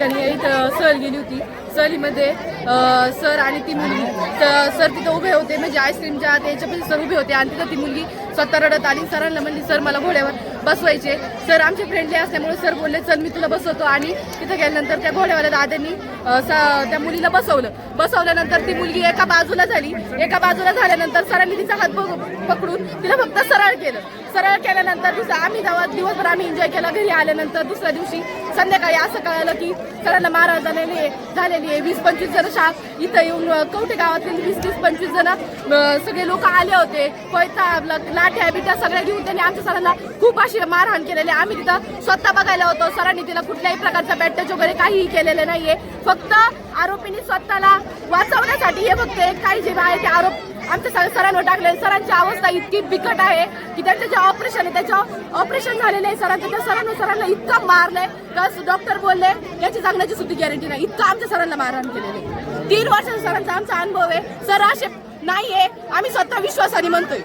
इथं सहल गेली होती. सहलीमध्ये सर आणि ती मुलगी सर तिथं उभे होते, म्हणजे आईस्क्रीमच्या त्याच्यापाशी सर उभे होते आणि तिथं ती मुलगी स्वतः रडत आली. सरांना म्हणली सर मला घोड्यावर बसवायचे. सर आमचे फ्रेंडली असल्यामुळे सर बोलले चल मी तुला बसवतो. आणि तिथं गेल्यानंतर त्या घोड्यावाल्या दादांनी त्या मुलीला बसवल्यानंतर ती मुलगी एका बाजूला झाली. एका बाजूला झाल्यानंतर सरांनी तिचा हात पकडून तिला फक्त सरळ केल्यानंतर आम्ही दिवसभर आम्ही एन्जॉय केला. घरी आल्यानंतर दुसऱ्या दिवशी संध्याकाळी असं कळालं की सरांना मारहाण झालेली आहे. 20-25 जण इथं येऊन कवठे गावातील 20-25 जण सगळे लोक आले होते. कोयता लाठ्या बिट्या सगळ्या घेऊन त्यांनी आमच्या सरांना खूप अशी मारहाण केलेली. आम्ही तिथं स्वतः बघायला होतो. सरांनी तिला कुठल्याही प्रकारचा बॅटच वगैरे काहीही केलेलं नाहीये. फक्त आरोपींनी स्वतःला वाचवण्यासाठी हे फक्त काही जे आहे ते आरोप आमच्या सरांवर टाकले. सरांची अवस्था इतकी बिकट आहे की त्यांचं जे ऑपरेशन झालेलं आहे सरांचं, त्या सरांना इतकं मारलंय तर डॉक्टर बोलले याची जगण्याची सुद्धा गॅरंटी नाही. इतकं आमच्या सरांना मारहाण केलेलं आहे. 3 वर्षाचा सरांचा आमचा अनुभव आहे. सर असे नाहीये, आम्ही स्वतः विश्वासाने म्हणतोय.